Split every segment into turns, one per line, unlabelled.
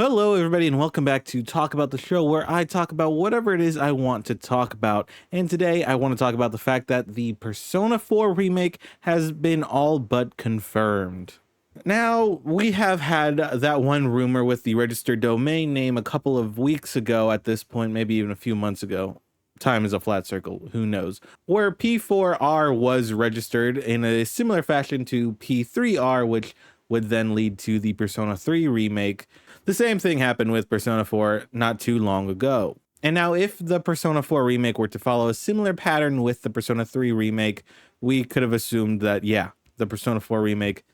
Hello, everybody, and welcome back to Talk About the Show, where I talk about whatever it is I want to talk about. And today I want to talk about the fact that the Persona 4 remake has been all but confirmed. Now, we have had that one rumor with the registered domain name a couple of weeks ago at this point, maybe even a few months ago. Time is a flat circle, who knows? Where P4R was registered in a similar fashion to P3R, which would then lead to the Persona 3 remake. The same thing happened with Persona 4 not too long ago. And now if the Persona 4 remake were to follow a similar pattern with the Persona 3 remake, we could have assumed that, yeah, the Persona 4 remake,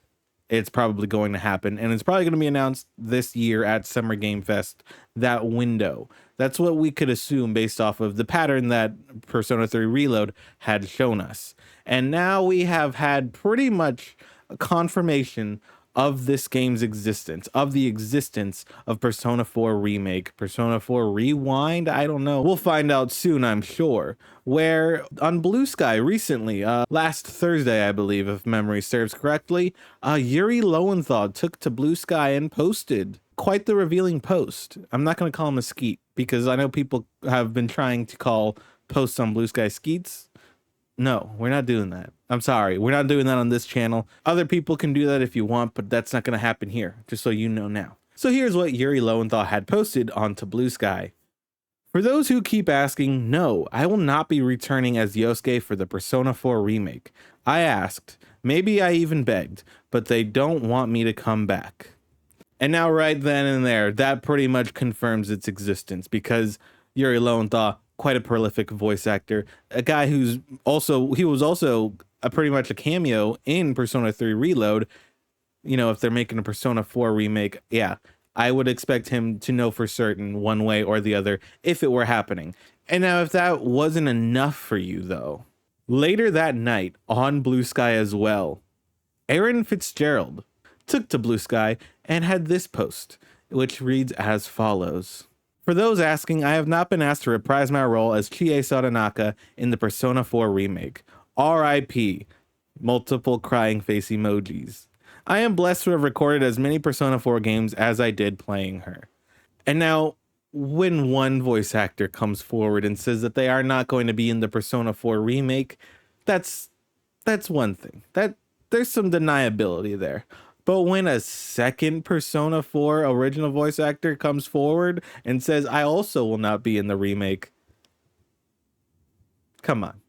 it's probably going to happen. And it's probably going to be announced this year at Summer Game Fest, that window. That's what we could assume based off of the pattern that Persona 3 Reload had shown us. And now we have had pretty much a confirmation of this game's existence, of the existence of Persona 4 Remake, Persona 4 Rewind, I don't know. We'll find out soon, I'm sure. Where on Blue Sky recently, last Thursday, I believe, if memory serves correctly, Yuri Lowenthal took to Blue Sky and posted quite the revealing post. I'm not going to call him a skeet, because I know people have been trying to call posts on Blue Sky skeets. No, we're not doing that. I'm sorry. We're not doing that on this channel. Other people can do that if you want, but that's not going to happen here, just so you know now. So here's what Yuri Lowenthal had posted onto Blue Sky. For those who keep asking, no, I will not be returning as Yosuke for the Persona 4 remake. I asked, maybe I even begged, but they don't want me to come back. And now right then and there, that pretty much confirms its existence, because Yuri Lowenthal, quite a prolific voice actor, a guy he was also pretty much a cameo in Persona 3 Reload. You know, if they're making a Persona 4 remake, yeah, I would expect him to know for certain one way or the other if it were happening. And now if that wasn't enough for you though, later that night on Blue Sky as well, Aaron Fitzgerald took to Blue Sky and had this post, which reads as follows. For those asking, I have not been asked to reprise my role as Chie Sadanaka in the Persona 4 remake. R.I.P. Multiple crying face emojis. I am blessed to have recorded as many Persona 4 games as I did playing her. And now, when one voice actor comes forward and says that they are not going to be in the Persona 4 remake, that's one thing. There's some deniability there. But when a second Persona 4 original voice actor comes forward and says, I also will not be in the remake. Come on.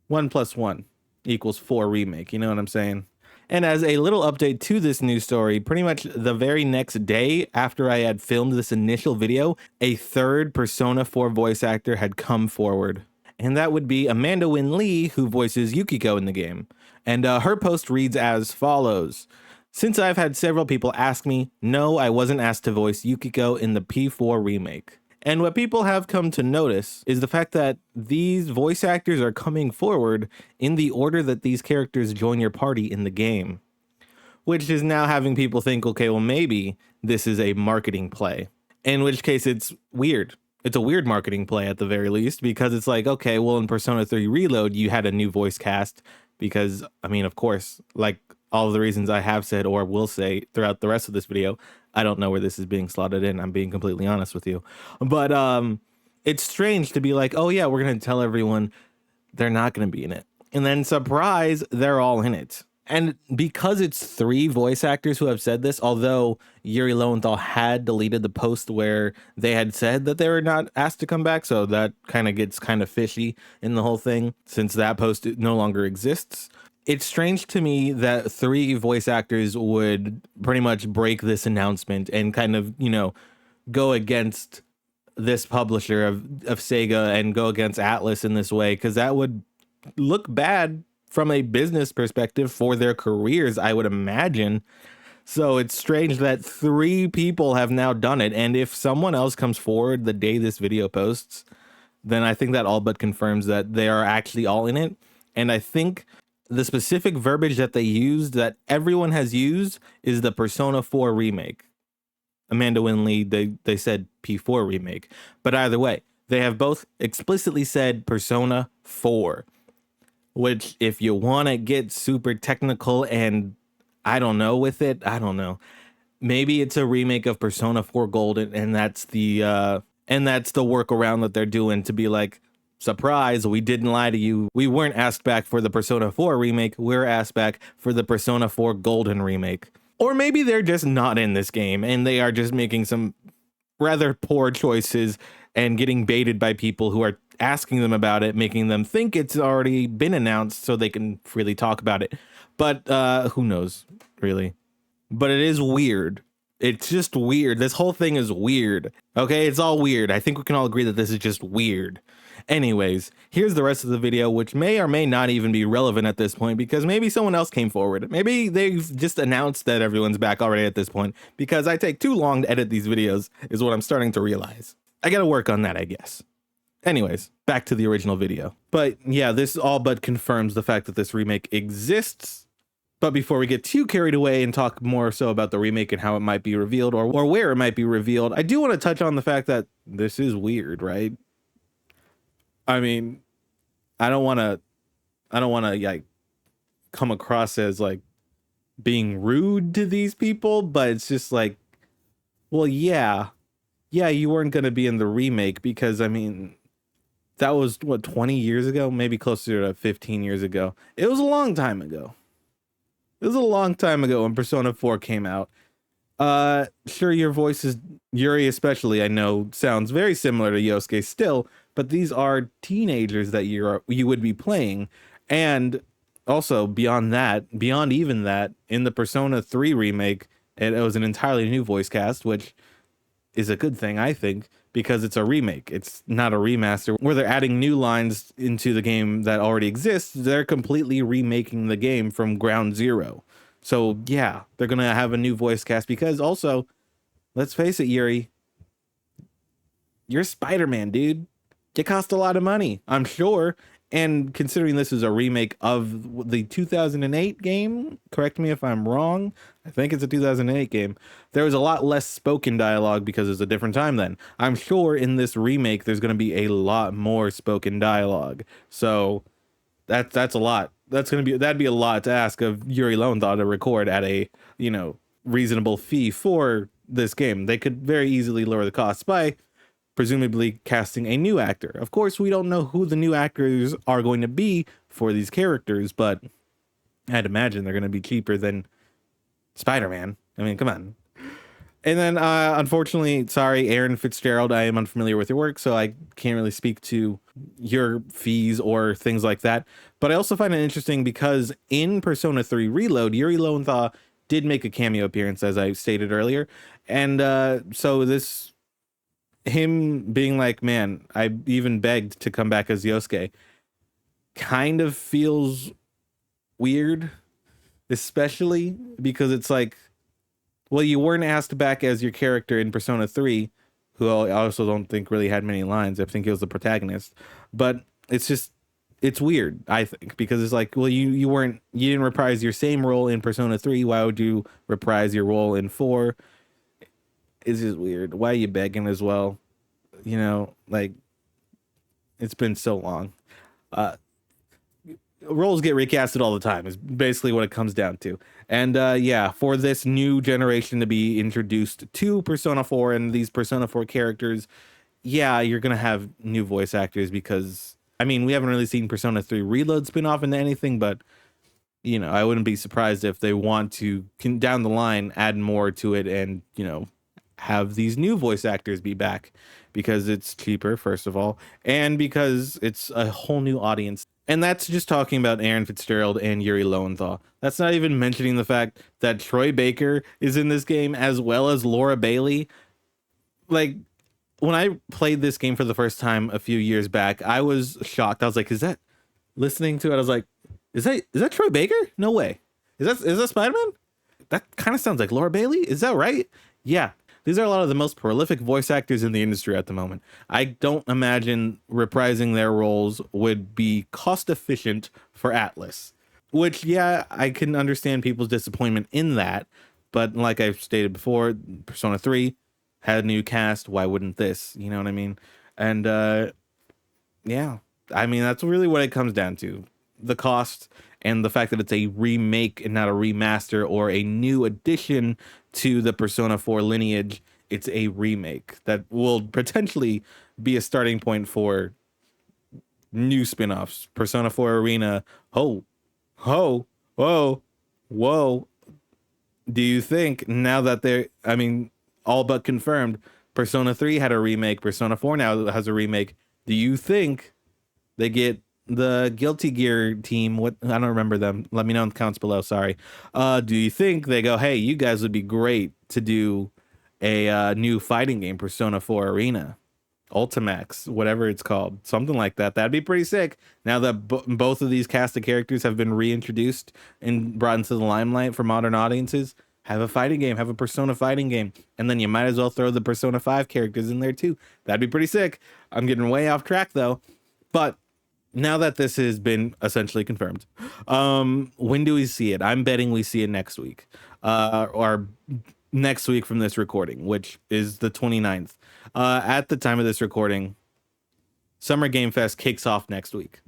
1 + 1 = 4 remake. You know what I'm saying? And as a little update to this news story, pretty much the very next day after I had filmed this initial video, a third Persona 4 voice actor had come forward. And that would be Amanda Wynn Lee, who voices Yukiko in the game. And her post reads as follows. Since I've had several people ask me, no, I wasn't asked to voice Yukiko in the P4 remake. And what people have come to notice is the fact that these voice actors are coming forward in the order that these characters join your party in the game. Which is now having people think, okay, well, maybe this is a marketing play. In which case it's weird. It's a weird marketing play at the very least, because it's like, okay, well, in Persona 3 Reload, you had a new voice cast because, I mean, of course, like all of the reasons I have said or will say throughout the rest of this video, I don't know where this is being slotted in. I'm being completely honest with you. But it's strange to be like, oh, yeah, we're going to tell everyone they're not going to be in it. And then surprise, they're all in it. And because it's 3 voice actors who have said this, although Yuri Lowenthal had deleted the post where they had said that they were not asked to come back, so that kind of gets kind of fishy in the whole thing, since that post no longer exists. It's strange to me that 3 voice actors would pretty much break this announcement and kind of, you know, go against this publisher of Sega and go against Atlus in this way, because that would look bad from a business perspective for their careers, I would imagine. So it's strange that 3 people have now done it. And if someone else comes forward the day this video posts, then I think that all but confirms that they are actually all in it. And I think the specific verbiage that they used, that everyone has used, is the Persona 4 remake. Amanda Wynn Lee, they said P4 remake. But either way, they have both explicitly said Persona 4. Which, if you want to get super technical and I don't know with it, I don't know. maybe it's a remake of Persona 4 Golden, and that's the workaround that they're doing to be like, surprise, we didn't lie to you. We weren't asked back for the Persona 4 remake. We're asked back for the Persona 4 Golden remake. Or maybe they're just not in this game and they are just making some rather poor choices and getting baited by people who are asking them about it, making them think it's already been announced so they can freely talk about it. But who knows, really? But it is weird. It's just weird. This whole thing is weird. Okay, it's all weird. I think we can all agree that this is just weird. Anyways, here's the rest of the video, which may or may not even be relevant at this point because maybe someone else came forward. Maybe they've just announced that everyone's back already at this point because I take too long to edit these videos is what I'm starting to realize. I gotta work on that, I guess. Anyways, back to the original video. But yeah, this all but confirms the fact that this remake exists. But before we get too carried away and talk more so about the remake and how it might be revealed or where it might be revealed, I do want to touch on the fact that this is weird, right? I mean, I don't want to like come across as like being rude to these people, but it's just like, well, yeah, you weren't going to be in the remake because I mean, that was what, 20 years ago, maybe closer to 15 years ago. It was a long time ago. It was a long time ago when Persona 4 came out. Sure, your voice is, Yuri especially, I know, sounds very similar to Yosuke still, but these are teenagers that you would be playing. And also, beyond even that, in the Persona 3 remake, it was an entirely new voice cast, which is a good thing, I think, because it's a remake. It's not a remaster where they're adding new lines into the game that already exists. They're completely remaking the game from ground zero. So yeah, they're going to have a new voice cast because also, let's face it, Yuri, you're Spider-Man, dude. It cost a lot of money, I'm sure. And considering this is a remake of the 2008 game, correct me if I'm wrong, I think it's a 2008 game, there was a lot less spoken dialogue because it's a different time then. I'm sure in this remake, there's going to be a lot more spoken dialogue. So that's a lot. That'd be a lot to ask of Yuri Lowenthal to record at a, reasonable fee for this game. They could very easily lower the costs by presumably casting a new actor. Of course, we don't know who the new actors are going to be for these characters, but I'd imagine they're going to be cheaper than Spider-Man. I mean, come on. And then, unfortunately, sorry, Aaron Fitzgerald, I am unfamiliar with your work, so I can't really speak to your fees or things like that. But I also find it interesting because in Persona 3 Reload, Yuri Lowenthal did make a cameo appearance, as I stated earlier. And so him being like, man, I even begged to come back as Yosuke, kind of feels weird, especially because it's like, well, you weren't asked back as your character in Persona 3, who I also don't think really had many lines. I think he was the protagonist, but it's weird, I think, because it's like, well, you didn't reprise your same role in Persona 3. Why would you reprise your role in 4? It's just weird. Why are you begging as well? Like, it's been so long. Roles get recasted all the time is basically what it comes down to. And yeah, for this new generation to be introduced to Persona 4 and these Persona 4 characters, yeah, you're going to have new voice actors because, I mean, we haven't really seen Persona 3 Reload spin off into anything, but, I wouldn't be surprised if they want to, down the line, add more to it and, have these new voice actors be back because it's cheaper, first of all, and because it's a whole new audience. And that's just talking about Aaron Fitzgerald and Yuri Lowenthal. That's not even mentioning the fact that Troy Baker is in this game as well as Laura Bailey. Like, when I played this game for the first time a few years back, I was shocked. I was like, listening to it, I was like, is that Troy Baker? No way. Is that Spider-Man? That kind of sounds like Laura Bailey. Is that right? Yeah. These are a lot of the most prolific voice actors in the industry at the moment. I don't imagine reprising their roles would be cost efficient for Atlas, which, yeah, I can understand people's disappointment in that. But like I've stated before, Persona 3 had a new cast. Why wouldn't this? You know what I mean? And yeah, I mean, that's really what it comes down to. The cost And the fact that it's a remake and not a remaster or a new addition to the Persona 4 lineage, it's a remake that will potentially be a starting point for new spin-offs. Persona 4 Arena. Oh, ho, whoa, whoa. Do you think now that they're, I mean, all but confirmed, Persona 3 had a remake, Persona 4 now has a remake. Do you think they get the Guilty Gear team? What, I don't remember them. Let me know in the comments below. Sorry. Do you think they go, hey, you guys would be great to do a new fighting game, Persona 4 Arena? Ultimax, whatever it's called, something like that. That'd be pretty sick. Now that both of these cast of characters have been reintroduced and brought into the limelight for modern audiences, have a fighting game, have a Persona fighting game, and then you might as well throw the Persona 5 characters in there too. That'd be pretty sick. I'm getting way off track though, but now that this has been essentially confirmed, when do we see it? I'm betting we see it next week, or next week from this recording, which is the 29th. At the time of this recording, Summer Game Fest kicks off next week.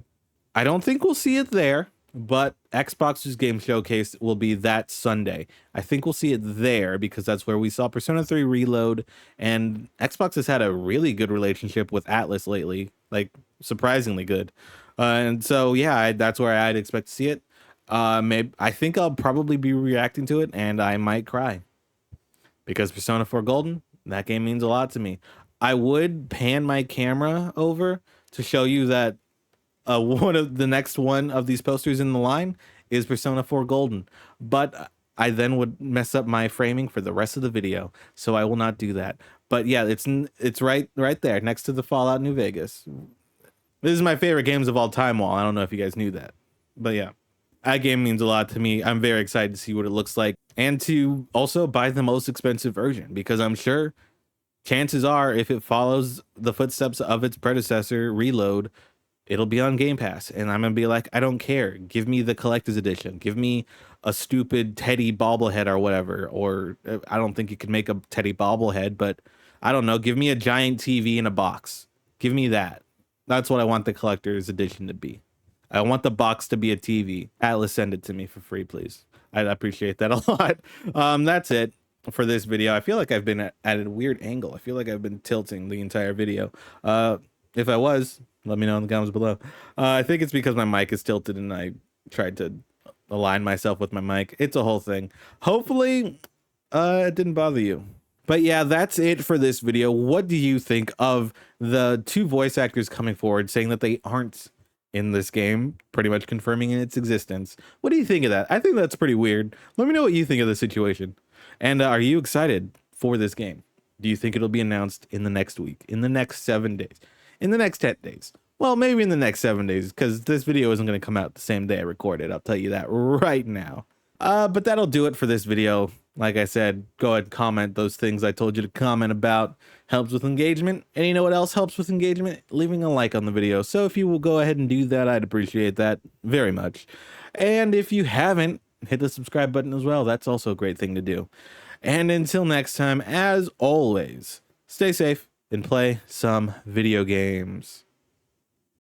I don't think we'll see it there, but Xbox's Game Showcase will be that Sunday. I think we'll see it there because that's where we saw Persona 3 Reload, and Xbox has had a really good relationship with Atlas lately, like surprisingly good. And so, yeah, that's where I'd expect to see it. Maybe I think I'll probably be reacting to it, and I might cry because Persona 4 Golden, that game means a lot to me. I would pan my camera over to show you that one of the next one of these posters in the line is Persona 4 Golden, but I then would mess up my framing for the rest of the video, so I will not do that. But yeah, it's right there next to the Fallout New Vegas. This is my favorite games of all time wall. I don't know if you guys knew that, but yeah, that game means a lot to me. I'm very excited to see what it looks like and to also buy the most expensive version, because I'm sure chances are if it follows the footsteps of its predecessor, Reload, it'll be on Game Pass. And I'm going to be like, I don't care. Give me the collector's edition. Give me a stupid Teddy bobblehead or whatever. Or I don't think you could make a Teddy bobblehead, but I don't know. Give me a giant TV in a box. Give me that. That's what I want the collector's edition to be. I want the box to be a TV. Atlas, send it to me for free, please. I'd appreciate that a lot. That's it for this video. I feel like I've been at a weird angle. I feel like I've been tilting the entire video. If I was, let me know in the comments below. I think it's because my mic is tilted and I tried to align myself with my mic. It's a whole thing. Hopefully, it didn't bother you. But yeah, that's it for this video. What do you think of the two voice actors coming forward saying that they aren't in this game, pretty much confirming in its existence? What do you think of that? I think that's pretty weird. Let me know what you think of the situation. And are you excited for this game? Do you think it'll be announced in the next week, in the next 7 days, in the next 10 days? Well, maybe in the next 7 days, because this video isn't going to come out the same day I record it. I'll tell you that right now. But that'll do it for this video. Like I said, go ahead and comment those things I told you to comment about. Helps with engagement. And you know what else helps with engagement? Leaving a like on the video. So if you will go ahead and do that, I'd appreciate that very much. And if you haven't, hit the subscribe button as well. That's also a great thing to do. And until next time, as always, stay safe and play some video games.